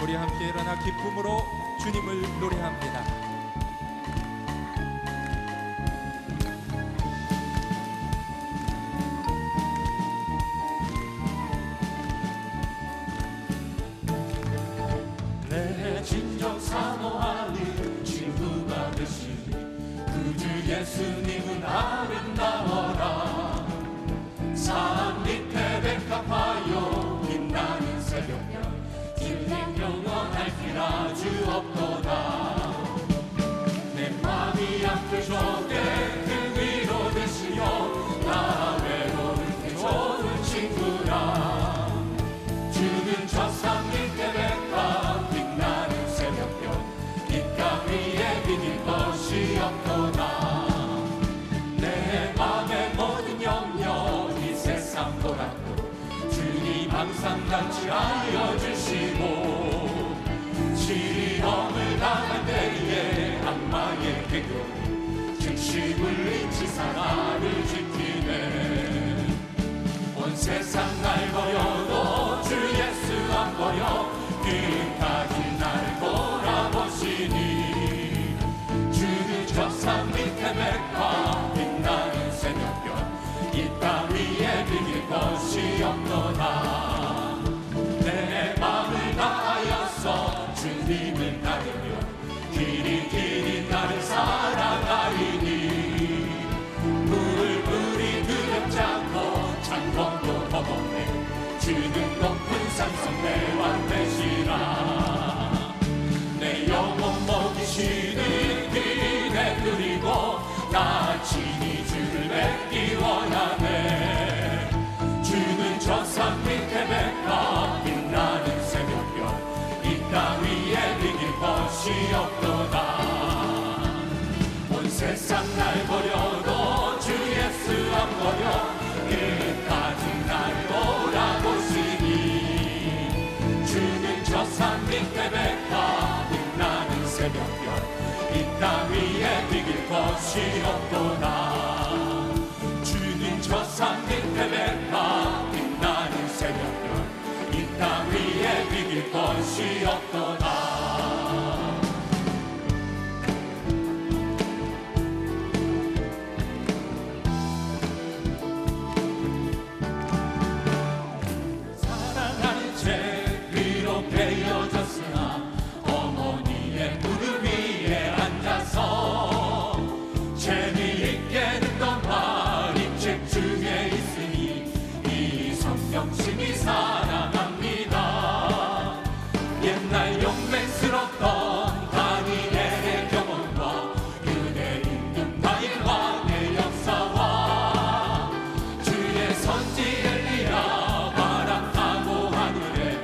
우리 함께 일어나 기쁨으로 주님을 노래합니다. 내 진정 사모하는 친구가 되신 구주 예수님은 아름다워라. 산 밑에 백합하여 빛나는 새벽별 주님 영원할 길 아주 없도다. 내 맘이 아프셔게 그 위로 되시며 나 외로울 때 좋은 친구라. 주는 저 산 밑에 백합 빛나는 새벽별 빛가 위에 비길 것이 없도다. 내 맘의 모든 염려 이 세상 보라도 주님 항상 같이 알려주시고, 시험을 당할 때에 악마의 괴교로 즉시 물리치사 나를 지키네. 온 세상 날 버려도 주 예수 안 버려 끝까지 날 돌아보시니. 주는 저 산 밑에 백화 빛나는 새벽별 이 땅 위에 비길 것이 없도다. 내 맘을 다하여서 주님을 따르며 길이 나를 살아가리니. 물이 두렵지 않고 창공도 허공에 주는 높은 산성 내와 되시라. 내 영혼 먹이시는 그네 누리고 나 친히 주를 뵙기 원하네. 주는 저 산 밑에 백합 빛나는 새벽별 이 땅 위에 비길 것이 없도다. 온 세상 날 버려도 주 예수 안 버려 끝까지 날 돌아보시니. 주는 저 산 밑에 백합 빛나는 새벽별 이 땅 위에 비길 것이 없도다. 주는 저 산 밑에 백합 빛나는 새벽별 이 땅 위에 비길 것이 없도다. 사랑하는 죄 위로 베어졌으나 어머니의 무릎 위에 앉아서 재미있게 듣던 말이 책 중에 있으니 이 성경심이 사랑합니다. 옛날 용맹스럽던 다니엘의 경험과 그대 임금 다윗 왕의 역사와 주의 선지 엘리야 바람타고 하늘에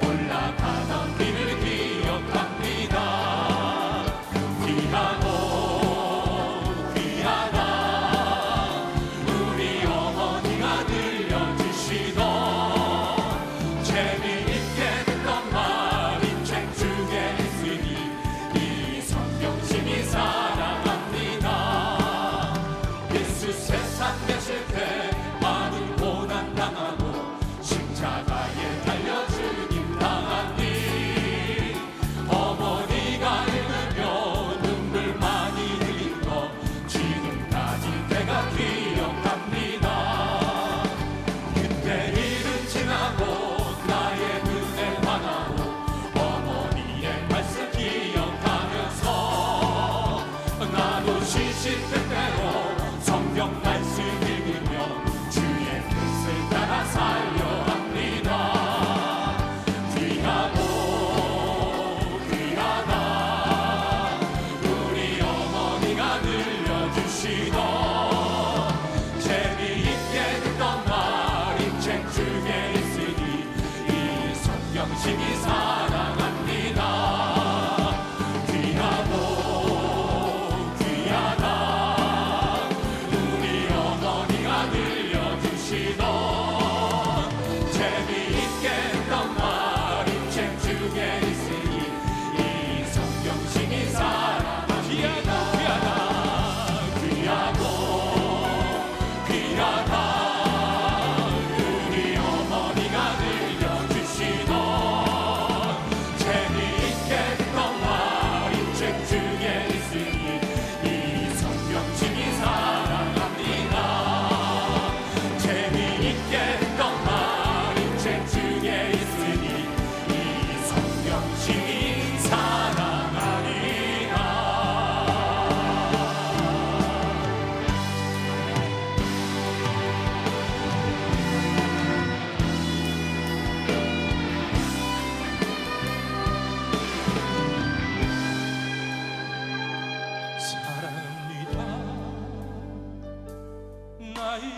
올라가던 길을 기억합니다. 귀하고 귀하다 우리 어머니가 들려주시던 재미있게 듣던 말이 책 중에 있으니 이 성경심이 사랑합니다. 예수 세상 되실 때 많은 고난 당하고 십자가에 달려 죽임 당하니 어머니가 읽으며 눈물 많이 흘린 거 지금까지 내가 기억합니다. 그때 일은 지나고 나의 눈에 환하고 어머니의 말씀 기억하면서 나도 시시때때로 성경 말씀 읽으며 주의 뜻을 따라 살려 합니다. 귀하고 귀하다 우리 어머니가 들려주시던 재미있게 듣던 말이 책 중에 있으니 이 성경심이 사랑합니다. 귀하고 귀하다 우리 어머니가 들려주시던 재미있게 듣던 말이 책 중에 있으니 이 성경심이 사랑합니다. 귀하다 귀하고 귀하다 우리 어머니가 들려주시던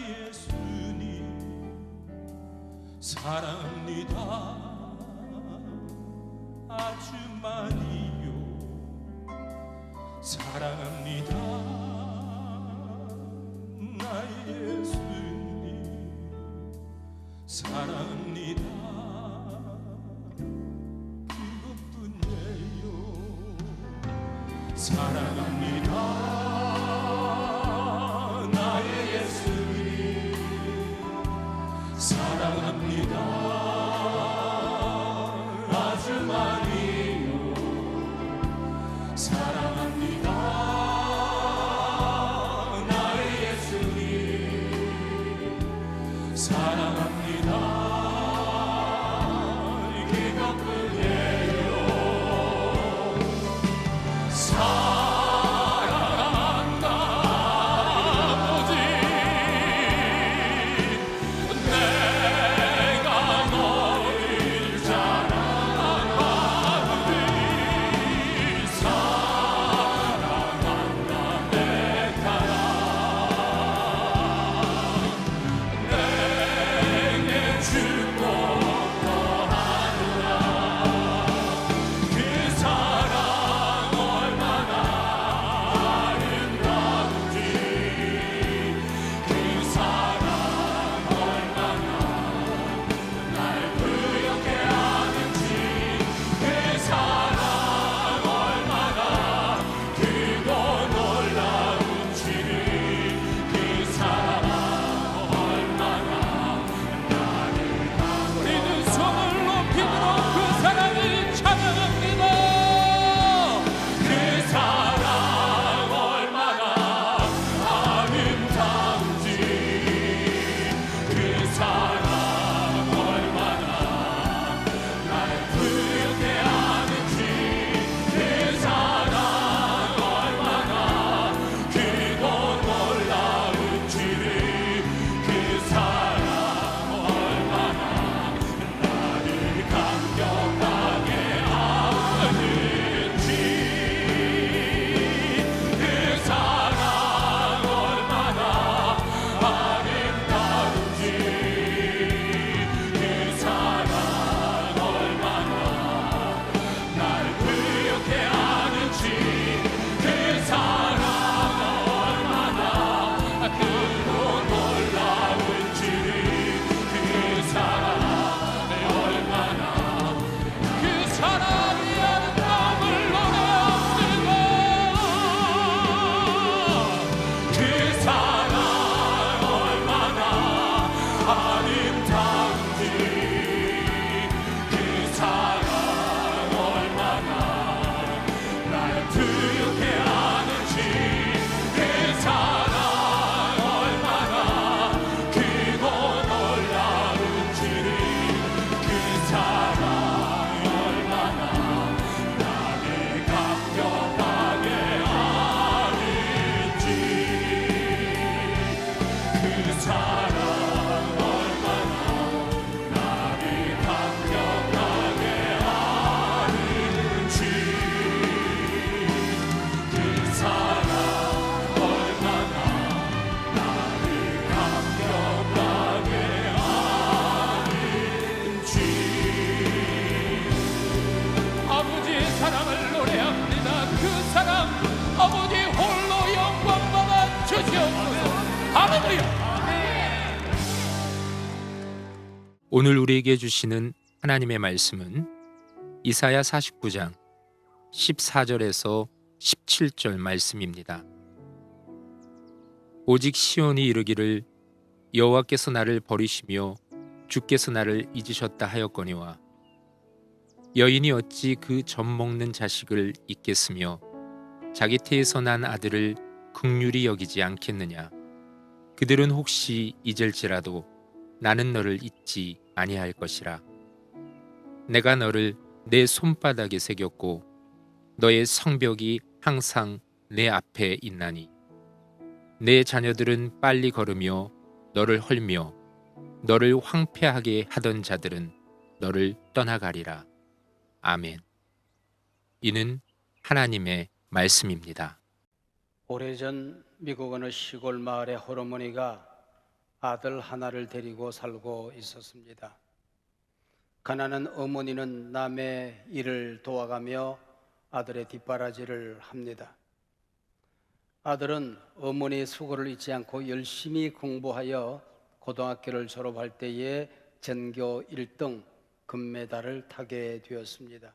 예수님 사랑합니다. 아주 많이요 사랑합니다. 나의 예수님 사랑합니다. 그것뿐이에요. 사랑합니다. 나의 예수님 사랑합니다. 아주 많이요 사랑합니다. 나의 예수님 사랑합니다. 그것뿐이에요. 사랑한다 아버지 내가 너를 사랑한다 아버지 사랑한다 내 사랑 내게 주고 더하느라 그 사랑 얼마나 아름다운지 그 사랑 얼마나 날 부엽게 하는지 그 사랑 얼마나 크고 놀라운지를 그 사랑 얼마나 나를 우리는 손을 높이 들어 그 사랑을 찬양합니다. 그 사랑 얼마나 아름다운지 그 사랑 얼마나 날 부엽게 하는지 그 사랑 얼마나 크고 놀라운지를 그 사랑 얼마나 나를 감격하게 하는지 그 사랑 얼마나 아름다운지 그 사랑 얼마나 날 부엽게 하는지 그 사랑 얼마나 크고 놀라운지를 그 사랑 얼마나 그 사랑이 아름다움을 노래합니다. 그 사랑 얼마나 아름다운지 그 사랑 얼마나 날 두렵게 하는지 그 사랑 얼마나 크고 놀라운지를 그 사랑 얼마나 나를 감격하게 하는지 그 사랑 얼마나 나를 감격하게 하는지 그 사랑 얼마나 나를 감격하게 하는지 아버지의 사랑을 노래합니다. 그 사랑 아버지 홀로 영광받아 주시옵소서. 할렐루야. 오늘 우리에게 주시는 하나님의 말씀은 이사야 49장 14절에서 17절 말씀입니다. 오직 시온이 이르기를 여호와께서 나를 버리시며 주께서 나를 잊으셨다 하였거니와 여인이 어찌 그 젖 먹는 자식을 잊겠으며 자기 태에서 난 아들을 긍휼히 여기지 않겠느냐. 그들은 혹시 잊을지라도 나는 너를 잊지 아니할 것이라. 내가 너를 내 손바닥에 새겼고 너의 성벽이 항상 내 앞에 있나니 내 자녀들은 빨리 걸으며 너를 헐며 너를 황폐하게 하던 자들은 너를 떠나가리라. 아멘. 이는 하나님의 말씀입니다. 오래전 미국 어느 시골 마을의 호르몬이가 아들 하나를 데리고 살고 있었습니다. 가난한 어머니는 남의 일을 도와가며 아들의 뒷바라지를 합니다. 아들은 어머니의 수고를 잊지 않고 열심히 공부하여 고등학교를 졸업할 때에 전교 1등 금메달을 타게 되었습니다.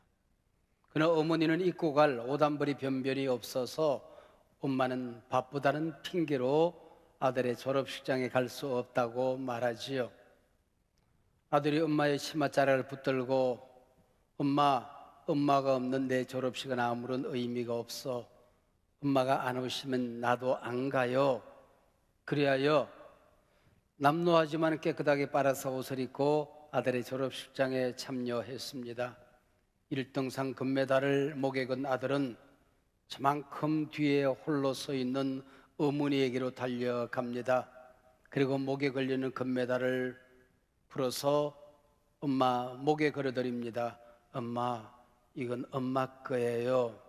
그러나 어머니는 입고 갈 오단벌이 변변이 없어서 엄마는 바쁘다는 핑계로 아들의 졸업식장에 갈 수 없다고 말하지요. 아들이 엄마의 치맛자락을 붙들고 엄마가 없는 내 졸업식은 아무런 의미가 없어. 엄마가 안 오시면 나도 안 가요. 그리하여 남노하지만 깨끗하게 빨아서 옷을 입고 아들의 졸업식장에 참여했습니다. 1등상 금메달을 목에 건 아들은 저만큼 뒤에 홀로 서 있는 어머니에게로 달려갑니다. 그리고 목에 걸리는 금메달을 풀어서 엄마 목에 걸어드립니다. 엄마, 이건 엄마 거예요.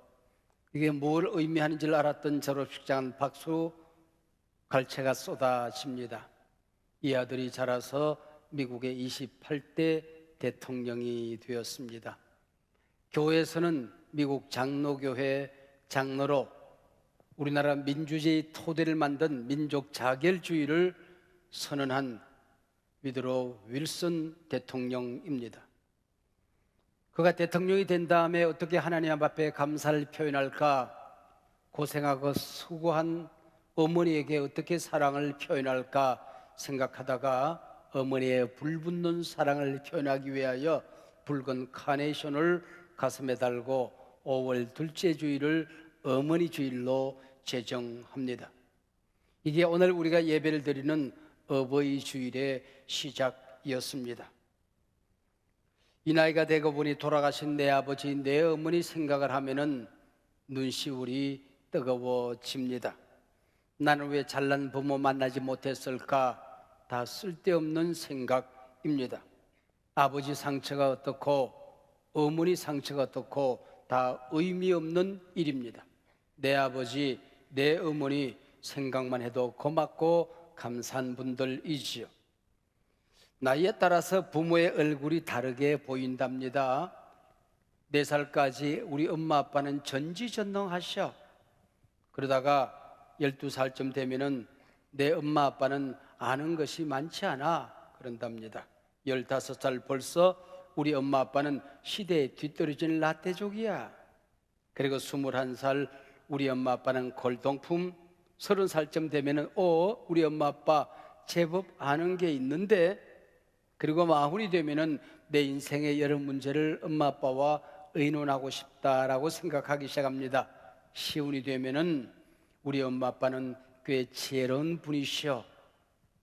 이게 뭘 의미하는지를 알았던 졸업식장은 박수 갈채가 쏟아집니다. 이 아들이 자라서 미국의 28대 대통령이 되었습니다. 교회에서는 미국 장로교회 장로로 우리나라 민주주의 토대를 만든 민족 자결주의를 선언한 위드로 윌슨 대통령입니다. 그가 대통령이 된 다음에 어떻게 하나님 앞에 감사를 표현할까, 고생하고 수고한 어머니에게 어떻게 사랑을 표현할까 생각하다가 어머니의 불붙는 사랑을 표현하기 위하여 붉은 카네이션을 가슴에 달고 5월 둘째 주일을 어머니 주일로 제정합니다. 이게 오늘 우리가 예배를 드리는 어버이 주일의 시작이었습니다. 이 나이가 되고 보니 돌아가신 내 아버지, 내 어머니 생각을 하면은 눈시울이 뜨거워집니다. 나는 왜 잘난 부모 만나지 못했을까? 다 쓸데없는 생각입니다. 아버지 상처가 어떻고 어머니 상처가 어떻고 다 의미 없는 일입니다. 내 아버지, 내 어머니 생각만 해도 고맙고 감사한 분들이지요. 나이에 따라서 부모의 얼굴이 다르게 보인답니다. 4살까지 우리 엄마 아빠는 전지전능하셔. 그러다가 12살쯤 되면은 내 엄마 아빠는 아는 것이 많지 않아 그런답니다. 15살 벌써 우리 엄마 아빠는 시대에 뒤떨어진 라떼족이야. 그리고 21살 우리 엄마 아빠는 골동품. 30살쯤 되면은 우리 엄마 아빠 제법 아는 게 있는데. 그리고 40이 되면은 내 인생의 여러 문제를 엄마 아빠와 의논하고 싶다라고 생각하기 시작합니다. 50이 되면은 우리 엄마 아빠는 꽤 지혜로운 분이시오.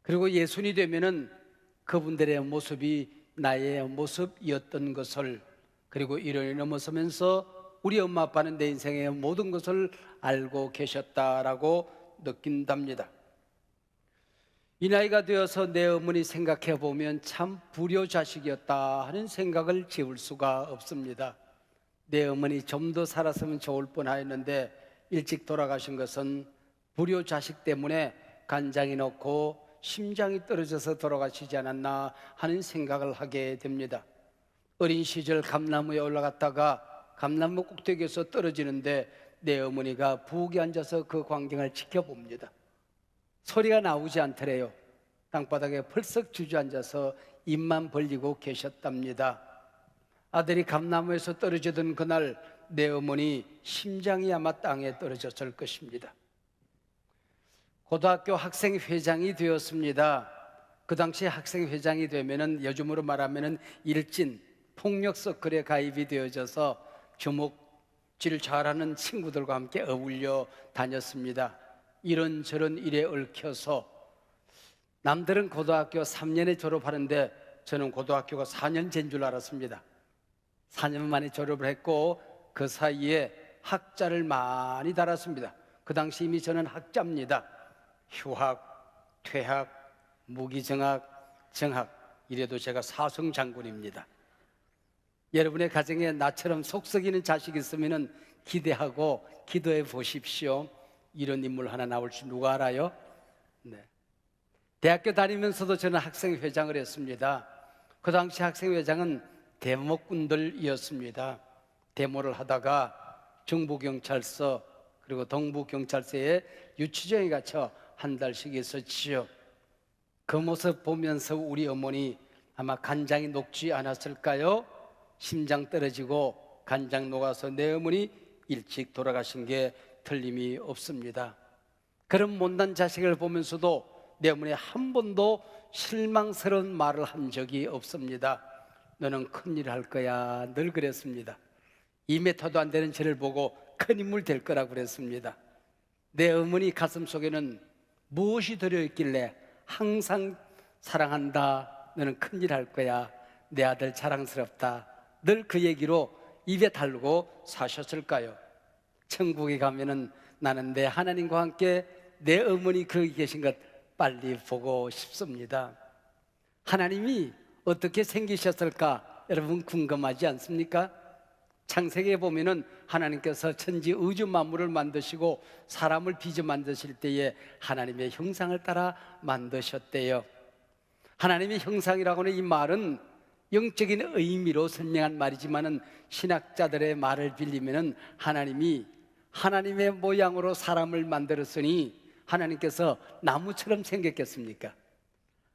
그리고 60이 되면은 그분들의 모습이 나의 모습이었던 것을, 그리고 1년이 넘어서면서 우리 엄마 아빠는 내 인생의 모든 것을 알고 계셨다라고 느낀답니다. 이 나이가 되어서 내 어머니 생각해 보면 참 불효자식이었다 하는 생각을 지울 수가 없습니다. 내 어머니 좀 더 살았으면 좋을 뻔하였는데 일찍 돌아가신 것은 불효자식 때문에 간장이 넣고 심장이 떨어져서 돌아가시지 않았나 하는 생각을 하게 됩니다. 어린 시절 감나무에 올라갔다가 감나무 꼭대기에서 떨어지는데 내 어머니가 부엌에 앉아서 그 광경을 지켜봅니다. 소리가 나오지 않더래요. 땅바닥에 펄썩 주저앉아서 입만 벌리고 계셨답니다. 아들이 감나무에서 떨어지던 그날 내 어머니 심장이 아마 땅에 떨어졌을 것입니다. 고등학교 학생회장이 되었습니다. 그 당시 학생회장이 되면은 요즘으로 말하면은 일진 폭력 서클에 가입이 되어져서 주먹질 잘하는 친구들과 함께 어울려 다녔습니다. 이런저런 일에 얽혀서 남들은 고등학교 3년에 졸업하는데 저는 고등학교가 4년제인 줄 알았습니다. 4년 만에 졸업을 했고 그 사이에 학자를 많이 달았습니다. 그 당시 이미 저는 학자입니다. 휴학, 퇴학, 무기정학, 정학, 이래도 제가 사성장군입니다. 여러분의 가정에 나처럼 속썩이는 자식이 있으면 기대하고 기도해 보십시오. 이런 인물 하나 나올 줄 누가 알아요? 네. 대학교 다니면서도 저는 학생회장을 했습니다. 그 당시 학생회장은 데모꾼들이었습니다. 데모를 하다가 중부경찰서 그리고 동부경찰서에 유치장에 갇혀 한 달씩 있었지요. 그 모습 보면서 우리 어머니 아마 간장이 녹지 않았을까요? 심장 떨어지고 간장 녹아서 내 어머니 일찍 돌아가신 게 틀림이 없습니다. 그런 못난 자식을 보면서도 내 어머니 한 번도 실망스러운 말을 한 적이 없습니다. 너는 큰일 할 거야, 늘 그랬습니다. 2m도 안 되는 저를 보고 큰 인물 될 거라고 그랬습니다. 내 어머니 가슴 속에는 무엇이 들어있길래 항상 사랑한다, 너는 큰일 할 거야, 내 아들 자랑스럽다, 늘 그 얘기로 입에 달고 사셨을까요? 천국에 가면은 나는 내 하나님과 함께 내 어머니 거기 계신 것 빨리 보고 싶습니다. 하나님이 어떻게 생기셨을까 여러분 궁금하지 않습니까? 창세기에 보면은 하나님께서 천지 우주 만물을 만드시고 사람을 빚어 만드실 때에 하나님의 형상을 따라 만드셨대요. 하나님의 형상이라고 하는 이 말은 영적인 의미로 설명한 말이지만은 신학자들의 말을 빌리면은 하나님이 하나님의 모양으로 사람을 만들었으니 하나님께서 나무처럼 생겼겠습니까?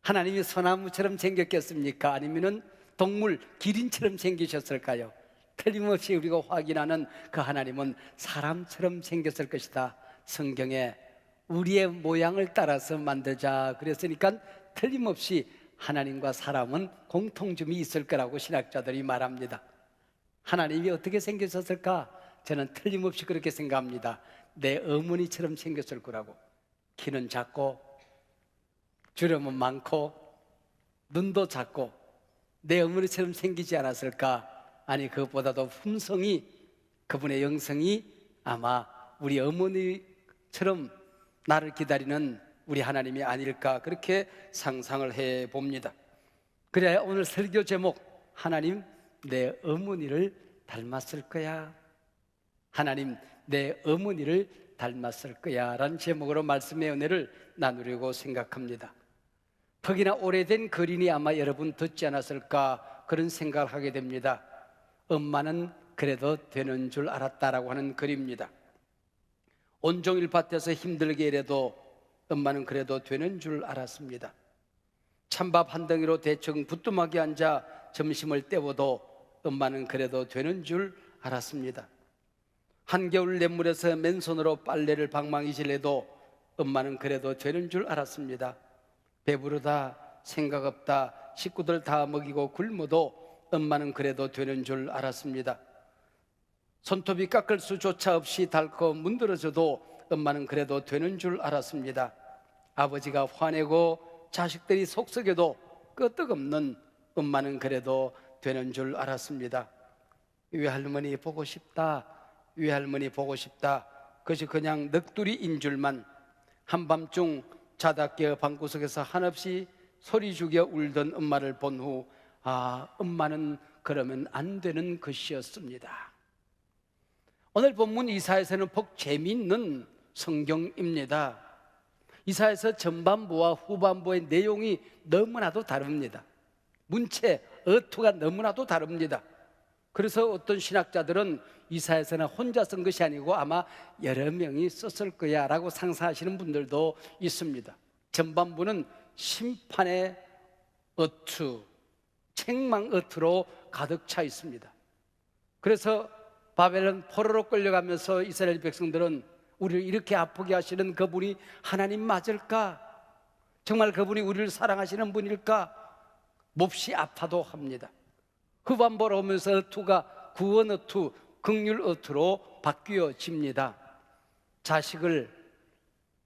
하나님이 소나무처럼 생겼겠습니까? 아니면은 동물 기린처럼 생기셨을까요? 틀림없이 우리가 확인하는 그 하나님은 사람처럼 생겼을 것이다. 성경에 우리의 모양을 따라서 만들자 그랬으니까 틀림없이 하나님과 사람은 공통점이 있을 거라고 신학자들이 말합니다. 하나님이 어떻게 생겼을까? 저는 틀림없이 그렇게 생각합니다. 내 어머니처럼 생겼을 거라고. 키는 작고 주름은 많고 눈도 작고 내 어머니처럼 생기지 않았을까? 아니 그것보다도 품성이 그분의 영성이 아마 우리 어머니처럼 나를 기다리는 우리 하나님이 아닐까 그렇게 상상을 해봅니다. 그래야 오늘 설교 제목 하나님 내 어머니를 닮았을 거야, 하나님 내 어머니를 닮았을 거야 라는 제목으로 말씀의 은혜를 나누려고 생각합니다. 퍽이나 오래된 글이니 아마 여러분 듣지 않았을까 그런 생각을 하게 됩니다. 엄마는 그래도 되는 줄 알았다라고 하는 글입니다. 온종일 밭에서 힘들게 일해도 엄마는 그래도 되는 줄 알았습니다. 찬밥 한 덩이로 대충 부뚜막에 앉아 점심을 때워도 엄마는 그래도 되는 줄 알았습니다. 한겨울 냇물에서 맨손으로 빨래를 방망이질해도 엄마는 그래도 되는 줄 알았습니다. 배부르다, 생각 없다, 식구들 다 먹이고 굶어도 엄마는 그래도 되는 줄 알았습니다. 손톱이 깎을 수조차 없이 닳고 문드러져도 엄마는 그래도 되는 줄 알았습니다. 아버지가 화내고 자식들이 속썩여도 끄떡없는 엄마는 그래도 되는 줄 알았습니다. 외할머니 보고 싶다, 외할머니 보고 싶다, 그것이 그냥 넋두리인 줄만 한밤중 자다 깨어 방구석에서 한없이 소리 죽여 울던 엄마를 본 후 아, 엄마는 그러면 안 되는 것이었습니다. 오늘 본문 이사야서는 복 재미있는 성경입니다. 이사야서 전반부와 후반부의 내용이 너무나도 다릅니다. 문체, 어투가 너무나도 다릅니다. 그래서 어떤 신학자들은 이사야서는 혼자 쓴 것이 아니고 아마 여러 명이 썼을 거야 라고 상상하시는 분들도 있습니다. 전반부는 심판의 어투, 책망 어투로 가득 차 있습니다. 그래서 바벨론 포로로 끌려가면서 이스라엘 백성들은 우리를 이렇게 아프게 하시는 그분이 하나님 맞을까? 정말 그분이 우리를 사랑하시는 분일까? 몹시 아파도 합니다. 후반부로 오면서 어투가 구원 어투, 긍휼 어투로 바뀌어집니다. 자식을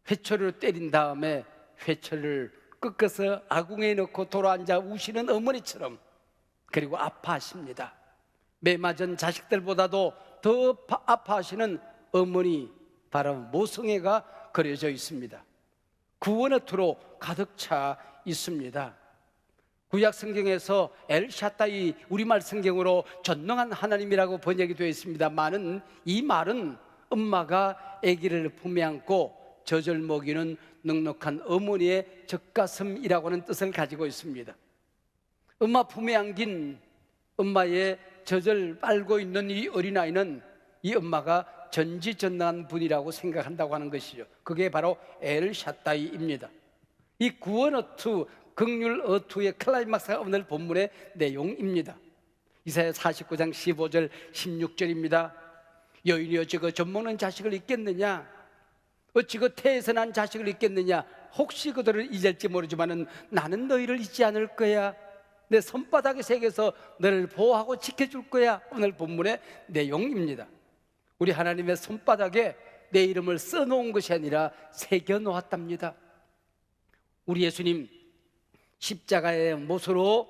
회초리로 때린 다음에 회초리를 꺾어서 아궁이에 넣고 돌아앉아 우시는 어머니처럼, 그리고 아파하십니다. 매 맞은 자식들보다도 더 아파하시는 어머니, 바로 모성애가 그려져 있습니다. 구원 어투로 가득 차 있습니다. 구약 성경에서 엘샤다이, 우리말 성경으로 전능한 하나님이라고 번역이 되어 있습니다만은 이 말은 엄마가 아기를 품에 안고 젖을 먹이는 넉넉한 어머니의 젖가슴이라고 하는 뜻을 가지고 있습니다. 엄마 품에 안긴 엄마의 젖을 빨고 있는 이 어린아이는 이 엄마가 전지전능한 분이라고 생각한다고 하는 것이죠. 그게 바로 엘샤다이입니다. 이 구원어투, 긍휼어투의 클라이막스가 오늘 본문의 내용입니다. 이사야 49장 15절 16절입니다. 여인이 어찌 그 젖먹는 자식을 잊겠느냐, 어찌 그 태에서 난 자식을 잊겠느냐, 혹시 그들을 잊을지 모르지만은 나는 너희를 잊지 않을 거야. 내 손바닥에 새겨서 너를 보호하고 지켜줄 거야. 오늘 본문의 내용입니다. 우리 하나님의 손바닥에 내 이름을 써놓은 것이 아니라 새겨놓았답니다. 우리 예수님 십자가의 못으로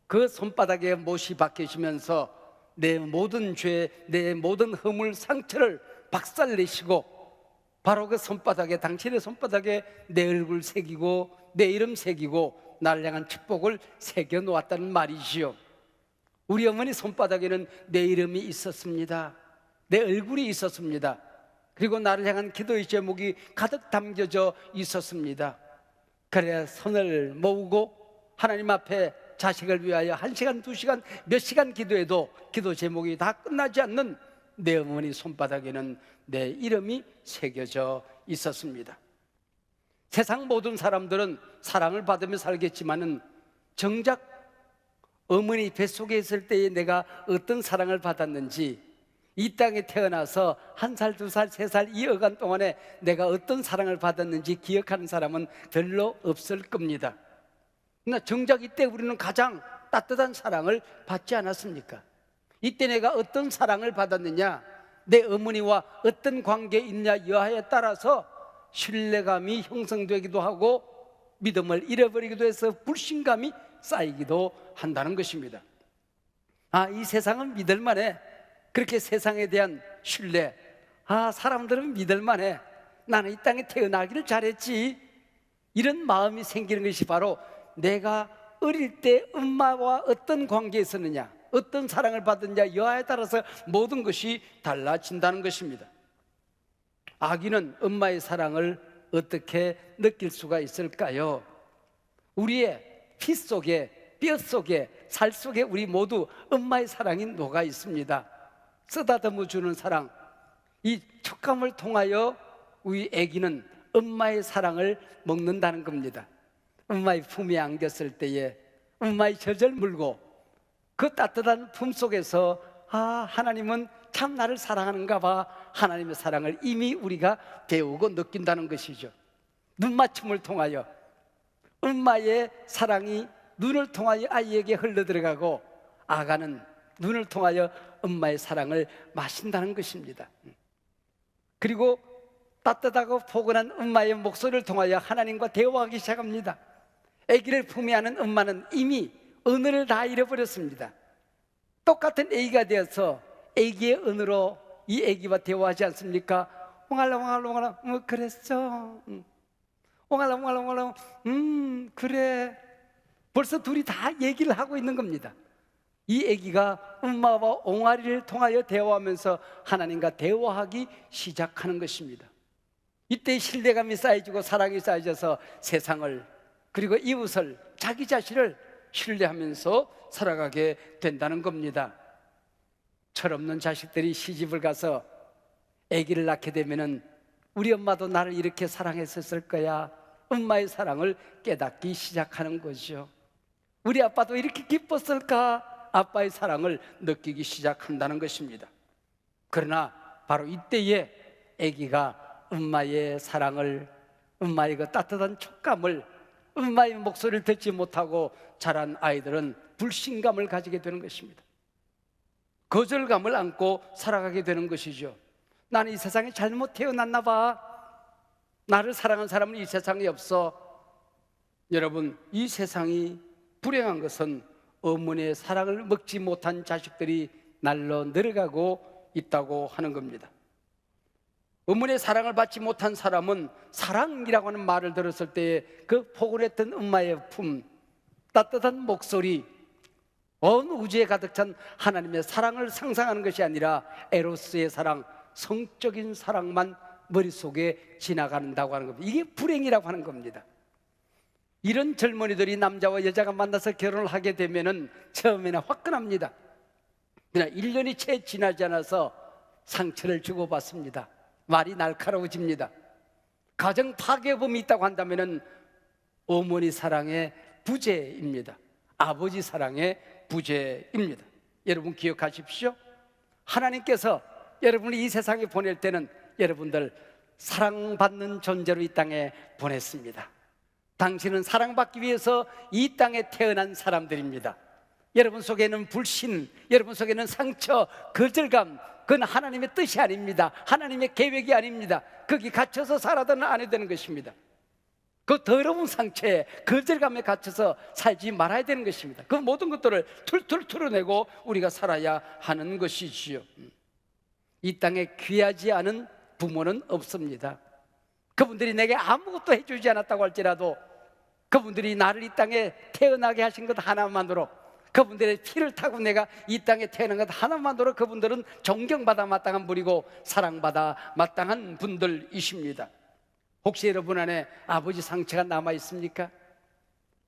그 손바닥에 못이 박히시면서 내 모든 죄, 내 모든 허물, 상처를 박살내시고 바로 그 손바닥에, 당신의 손바닥에 내 얼굴 새기고 내 이름 새기고 나를 향한 축복을 새겨놓았다는 말이지요. 우리 어머니 손바닥에는 내 이름이 있었습니다. 내 얼굴이 있었습니다. 그리고 나를 향한 기도의 제목이 가득 담겨져 있었습니다. 그래야 손을 모으고 하나님 앞에 자식을 위하여 1시간, 2시간, 몇 시간 기도해도 기도 제목이 다 끝나지 않는 내 어머니 손바닥에는 내 이름이 새겨져 있었습니다. 세상 모든 사람들은 사랑을 받으며 살겠지만은 정작 어머니 뱃속에 있을 때에 내가 어떤 사랑을 받았는지, 이 땅에 태어나서 1살, 2살, 3살 이 어간 동안에 내가 어떤 사랑을 받았는지 기억하는 사람은 별로 없을 겁니다. 그러나 정작 이때 우리는 가장 따뜻한 사랑을 받지 않았습니까? 이때 내가 어떤 사랑을 받았느냐, 내 어머니와 어떤 관계에 있냐 여하에 따라서 신뢰감이 형성되기도 하고 믿음을 잃어버리기도 해서 불신감이 쌓이기도 한다는 것입니다. 이 세상은 믿을만해. 그렇게 세상에 대한 신뢰, 사람들은 믿을만해. 나는 이 땅에 태어나기를 잘했지. 이런 마음이 생기는 것이 바로 내가 어릴 때 엄마와 어떤 관계에 있었느냐, 어떤 사랑을 받느냐 여하에 따라서 모든 것이 달라진다는 것입니다. 아기는 엄마의 사랑을 어떻게 느낄 수가 있을까요? 우리의 피 속에, 뼈 속에, 살 속에 우리 모두 엄마의 사랑이 녹아 있습니다. 쓰다듬어 주는 사랑, 이 촉감을 통하여 우리 아기는 엄마의 사랑을 먹는다는 겁니다. 엄마의 품에 안겼을 때에 엄마의 젖을 물고 그 따뜻한 품 속에서 하나님은 참 나를 사랑하는가 봐. 하나님의 사랑을 이미 우리가 배우고 느낀다는 것이죠. 눈맞춤을 통하여 엄마의 사랑이 눈을 통하여 아이에게 흘러들어가고 아가는 눈을 통하여 엄마의 사랑을 마신다는 것입니다. 그리고 따뜻하고 포근한 엄마의 목소리를 통하여 하나님과 대화하기 시작합니다. 아기를 품에 안은 엄마는 이미 언어를 다 잃어버렸습니다. 똑같은 아기가 되어서 아기의 언어로 이 아기와 대화하지 않습니까? 옹알라 그랬어. 옹알라 그래. 벌써 둘이 다 얘기를 하고 있는 겁니다. 이 아기가 엄마와 옹알이를 통하여 대화하면서 하나님과 대화하기 시작하는 것입니다. 이때 신뢰감이 쌓여지고 사랑이 쌓여져서 세상을, 그리고 이웃을, 자기 자신을 신뢰하면서 살아가게 된다는 겁니다. 철없는 자식들이 시집을 가서 아기를 낳게 되면은 우리 엄마도 나를 이렇게 사랑했었을 거야. 엄마의 사랑을 깨닫기 시작하는 거죠. 우리 아빠도 이렇게 기뻤을까? 아빠의 사랑을 느끼기 시작한다는 것입니다. 그러나 바로 이때에 아기가 엄마의 사랑을, 엄마의 그 따뜻한 촉감을, 엄마의 목소리를 듣지 못하고 자란 아이들은 불신감을 가지게 되는 것입니다. 거절감을 안고 살아가게 되는 것이죠. 나는 이 세상에 잘못 태어났나 봐. 나를 사랑하는 사람은 이 세상에 없어. 여러분, 이 세상이 불행한 것은 어머니의 사랑을 먹지 못한 자식들이 날로 늘어가고 있다고 하는 겁니다. 어머니의 사랑을 받지 못한 사람은 사랑이라고 하는 말을 들었을 때에 그 포근했던 엄마의 품, 따뜻한 목소리, 온 우주에 가득 찬 하나님의 사랑을 상상하는 것이 아니라 에로스의 사랑, 성적인 사랑만 머릿속에 지나간다고 하는 겁니다. 이게 불행이라고 하는 겁니다. 이런 젊은이들이 남자와 여자가 만나서 결혼을 하게 되면은 처음에는 화끈합니다. 그러나 1년이 채 지나지 않아서 상처를 주고받습니다. 말이 날카로워집니다. 가정 파괴범이 있다고 한다면은 어머니 사랑의 부재입니다. 아버지 사랑의 부재입니다. 여러분 기억하십시오. 하나님께서 여러분을 이 세상에 보낼 때는 여러분들 사랑받는 존재로 이 땅에 보냈습니다. 당신은 사랑받기 위해서 이 땅에 태어난 사람들입니다. 여러분 속에는 불신, 여러분 속에는 상처, 거절감, 그건 하나님의 뜻이 아닙니다. 하나님의 계획이 아닙니다. 거기 갇혀서 살아서는 안 되는 것입니다. 그 더러운 상처에, 거절감에 갇혀서 살지 말아야 되는 것입니다. 그 모든 것들을 툴툴 털어내고 우리가 살아야 하는 것이지요. 이 땅에 귀하지 않은 부모는 없습니다. 그분들이 내게 아무것도 해주지 않았다고 할지라도 그분들이 나를 이 땅에 태어나게 하신 것 하나만으로, 그분들의 피를 타고 내가 이 땅에 태어난 것 하나만으로 그분들은 존경받아 마땅한 분이고 사랑받아 마땅한 분들이십니다. 혹시 여러분 안에 아버지 상처가 남아 있습니까?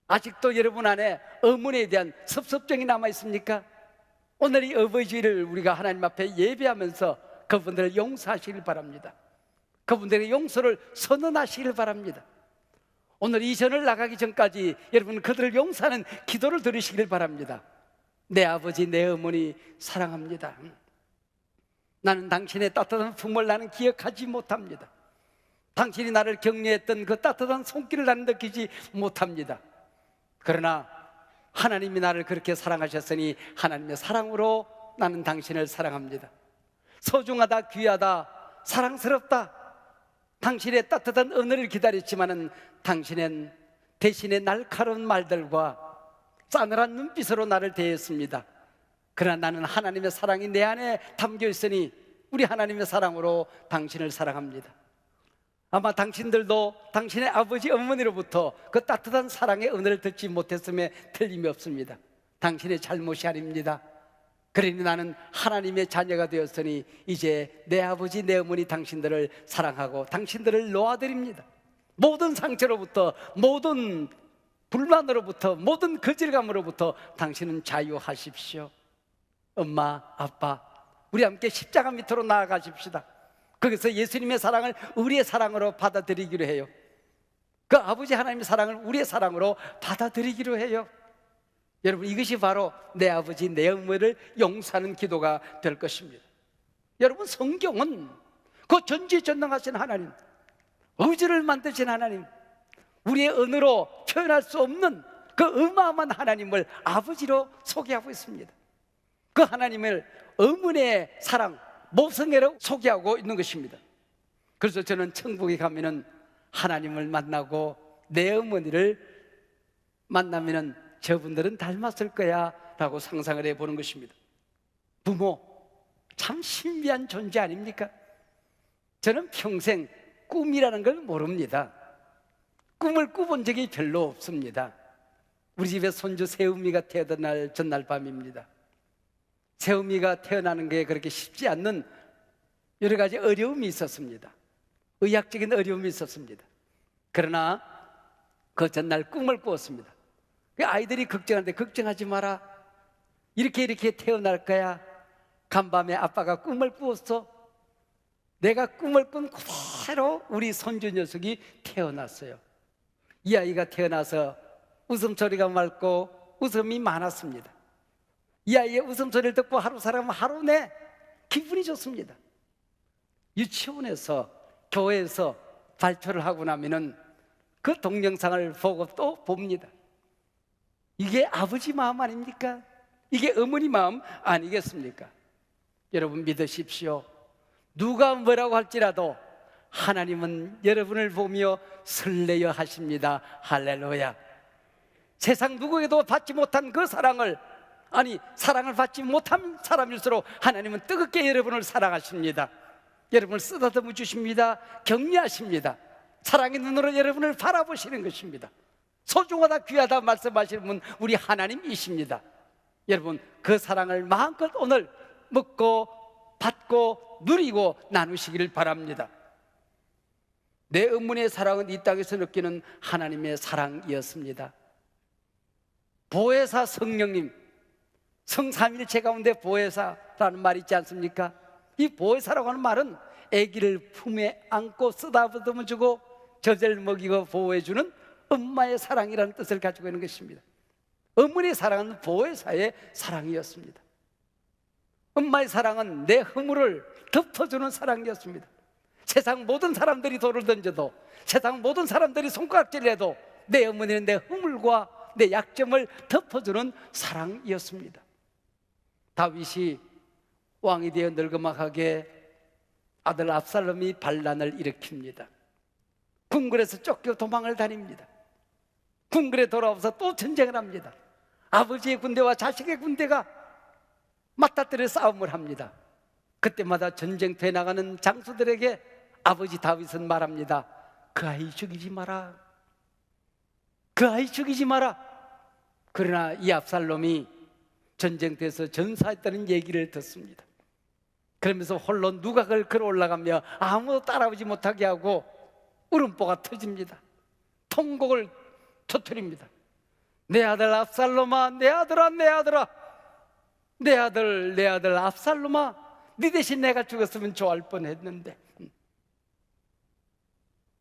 아직도 여러분 안에 어머니에 대한 섭섭증이 남아 있습니까? 오늘 이 어버이주일을 우리가 하나님 앞에 예배하면서 그분들을 용서하시길 바랍니다. 그분들의 용서를 선언하시길 바랍니다. 오늘 이 전을 나가기 전까지 여러분 그들을 용서하는 기도를 드리시길 바랍니다. 내 아버지, 내 어머니 사랑합니다. 나는 당신의 따뜻한 품을 나는 기억하지 못합니다. 당신이 나를 격려했던 그 따뜻한 손길을 나는 느끼지 못합니다. 그러나 하나님이 나를 그렇게 사랑하셨으니 하나님의 사랑으로 나는 당신을 사랑합니다. 소중하다, 귀하다, 사랑스럽다, 당신의 따뜻한 은혜를 기다렸지만은 당신은 대신에 날카로운 말들과 싸늘한 눈빛으로 나를 대했습니다. 그러나 나는 하나님의 사랑이 내 안에 담겨 있으니 우리 하나님의 사랑으로 당신을 사랑합니다. 아마 당신들도 당신의 아버지 어머니로부터 그 따뜻한 사랑의 은혜를 듣지 못했음에 틀림이 없습니다. 당신의 잘못이 아닙니다. 그러니 나는 하나님의 자녀가 되었으니 이제 내 아버지, 내 어머니 당신들을 사랑하고 당신들을 놓아드립니다. 모든 상처로부터, 모든 불만으로부터, 모든 거절감으로부터 당신은 자유하십시오. 엄마, 아빠, 우리 함께 십자가 밑으로 나아가십시다. 거기서 예수님의 사랑을 우리의 사랑으로 받아들이기로 해요. 그 아버지 하나님의 사랑을 우리의 사랑으로 받아들이기로 해요. 여러분, 이것이 바로 내 아버지, 내 어머니를 용서하는 기도가 될 것입니다. 여러분, 성경은 그 전지전능하신 하나님, 우주를 만드신 하나님, 우리의 언어로 표현할 수 없는 그 어마어마한 하나님을 아버지로 소개하고 있습니다. 그 하나님을 어머니의 사랑, 모성애로 소개하고 있는 것입니다. 그래서 저는 천국에 가면은 하나님을 만나고 내 어머니를 만나면은 저분들은 닮았을 거야 라고 상상을 해보는 것입니다. 부모, 참 신비한 존재 아닙니까? 저는 평생 꿈이라는 걸 모릅니다. 꿈을 꾸본 적이 별로 없습니다. 우리 집에 손주 세움이가 태어난 날 전날 밤입니다. 세움이가 태어나는 게 그렇게 쉽지 않는 여러 가지 어려움이 있었습니다. 의학적인 어려움이 있었습니다. 그러나 그 전날 꿈을 꾸었습니다. 아이들이 걱정하는데 걱정하지 마라, 이렇게 태어날 거야. 간밤에 아빠가 꿈을 꾸었어. 내가 꿈을 꾼 그대로 우리 손주 녀석이 태어났어요. 이 아이가 태어나서 웃음소리가 맑고 웃음이 많았습니다. 이 아이의 웃음소리를 듣고 하루 살아가면 하루 내 기분이 좋습니다. 유치원에서, 교회에서 발표를 하고 나면은 그 동영상을 보고 또 봅니다. 이게 아버지 마음 아닙니까? 이게 어머니 마음 아니겠습니까? 여러분 믿으십시오. 누가 뭐라고 할지라도 하나님은 여러분을 보며 설레어 하십니다. 할렐루야. 세상 누구에도 받지 못한 그 사랑을, 아니 사랑을 받지 못한 사람일수록 하나님은 뜨겁게 여러분을 사랑하십니다. 여러분을 쓰다듬어 주십니다. 격려하십니다. 사랑의 눈으로 여러분을 바라보시는 것입니다. 소중하다, 귀하다 말씀하시는 분 우리 하나님이십니다. 여러분 그 사랑을 마음껏 오늘 먹고 받고 누리고 나누시기를 바랍니다. 내 어머니의 사랑은 이 땅에서 느끼는 하나님의 사랑이었습니다. 보혜사 성령님, 성삼일체 가운데 보혜사라는 말이 있지 않습니까? 이 보혜사라고 하는 말은 아기를 품에 안고 쓰다듬어 주고 젖을 먹이고 보호해주는 엄마의 사랑이라는 뜻을 가지고 있는 것입니다. 어머니의 사랑은 보혜사의 사랑이었습니다. 엄마의 사랑은 내 허물을 덮어주는 사랑이었습니다. 세상 모든 사람들이 돌을 던져도, 세상 모든 사람들이 손가락질을 해도 내 어머니는 내 허물과 내 약점을 덮어주는 사랑이었습니다. 다윗이 왕이 되어 늙어막하게 아들 압살롬이 반란을 일으킵니다. 궁궐에서 쫓겨 도망을 다닙니다. 궁궐에 돌아와서 또 전쟁을 합니다. 아버지의 군대와 자식의 군대가 맞닥뜨려 싸움을 합니다. 그때마다 전쟁터에 나가는 장수들에게 아버지 다윗은 말합니다. 그 아이 죽이지 마라. 그 아이 죽이지 마라. 그러나 이 압살롬이 전쟁터에서 전사했다는 얘기를 듣습니다. 그러면서 홀로 누각을 걸어 올라가며 아무도 따라오지 못하게 하고 울음보가 터집니다. 통곡을 터뜨립니다. 내 아들 압살롬아, 내 아들아, 내 아들아, 내 아들, 내 아들 압살롬아, 네 대신 내가 죽었으면 좋아할 뻔했는데.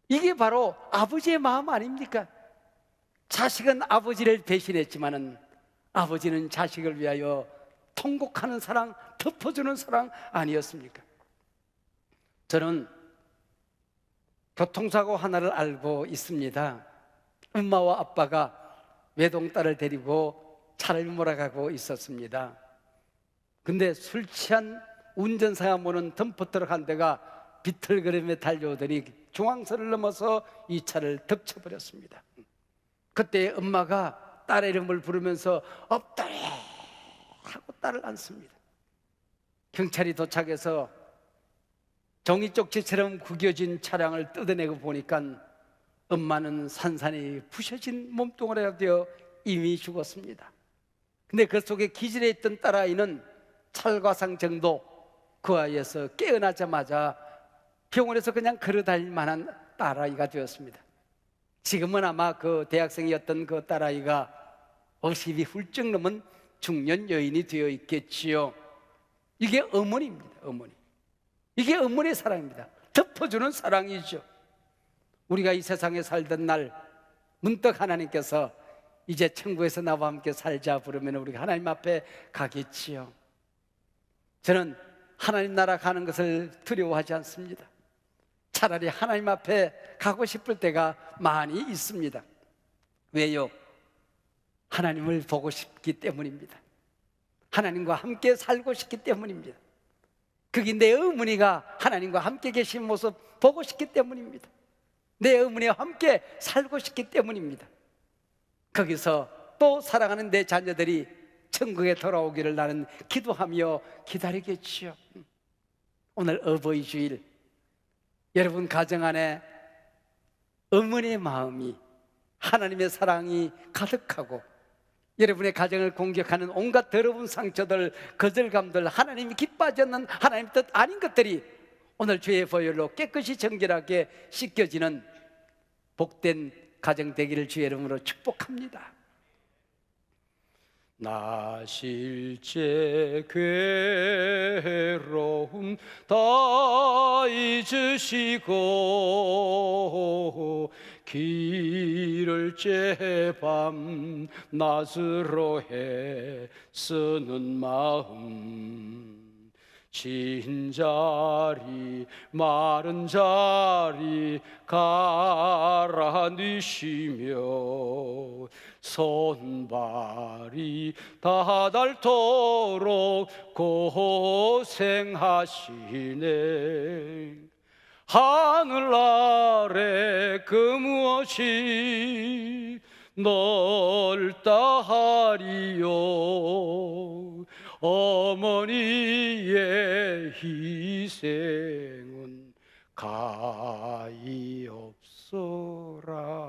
이게 바로 아버지의 마음 아닙니까? 자식은 아버지를 배신했지만은 아버지는 자식을 위하여 통곡하는 사랑, 덮어주는 사랑 아니었습니까? 저는 교통사고 하나를 알고 있습니다. 엄마와 아빠가 외동딸을 데리고 차를 몰아가고 있었습니다. 근데 술 취한 운전사가 모는 덤프트럭 한 대가 비틀거리며 달려오더니 중앙선을 넘어서 이 차를 덮쳐버렸습니다. 그때 엄마가 딸의 이름을 부르면서 엎드려 하고 딸을 안습니다. 경찰이 도착해서 종이 쪽지처럼 구겨진 차량을 뜯어내고 보니까 엄마는 산산이 부셔진 몸뚱아리가 되어 이미 죽었습니다. 근데 그 속에 기절해 있던 딸아이는 찰과상 정도, 그 아이에서 깨어나자마자 병원에서 그냥 걸어다닐 만한 딸아이가 되었습니다. 지금은 아마 그 대학생이었던 그 딸아이가 50이 훌쩍 넘은 중년 여인이 되어 있겠지요. 이게 어머니입니다. 어머니. 이게 어머니의 사랑입니다. 덮어주는 사랑이죠. 우리가 이 세상에 살던 날 문득 하나님께서 이제 천국에서 나와 함께 살자 부르면 우리가 하나님 앞에 가겠지요. 저는 하나님 나라 가는 것을 두려워하지 않습니다. 차라리 하나님 앞에 가고 싶을 때가 많이 있습니다. 왜요? 하나님을 보고 싶기 때문입니다. 하나님과 함께 살고 싶기 때문입니다. 그게 내 어머니가 하나님과 함께 계신 모습 보고 싶기 때문입니다. 내 어머니와 함께 살고 싶기 때문입니다. 거기서 또 사랑하는 내 자녀들이 천국에 돌아오기를 나는 기도하며 기다리겠지요. 오늘 어버이 주일, 여러분 가정 안에 어머니의 마음이, 하나님의 사랑이 가득하고 여러분의 가정을 공격하는 온갖 더러운 상처들, 거절감들, 하나님이 기뻐하지 않는 하나님 뜻 아닌 것들이 오늘 주의 보혈로 깨끗이 정결하게 씻겨지는 복된 가정 되기를 주의 이름으로 축복합니다. 나 실제 괴로움 다 잊으시고 길을 제밤 낮으로 애쓰는 마음, 진 자리 마른 자리 갈아 넣으시며 손발이 다 닳도록 고생하시네. 하늘 아래 그 무엇이 넓다 하리요. 어머니의 희생은 가히 없어라.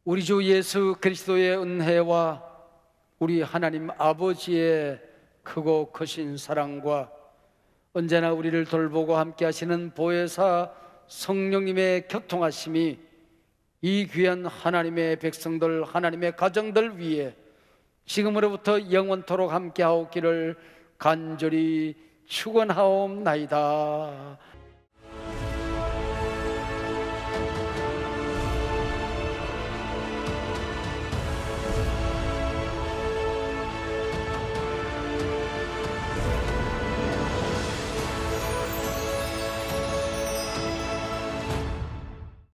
우리 주 예수 그리스도의 은혜와 우리 하나님 아버지의 크고 크신 사랑과 언제나 우리를 돌보고 함께 하시는 보혜사 성령님의 교통하심이 이 귀한 하나님의 백성들, 하나님의 가정들 위에 지금으로부터 영원토록 함께하옵기를 간절히 축원하옵나이다.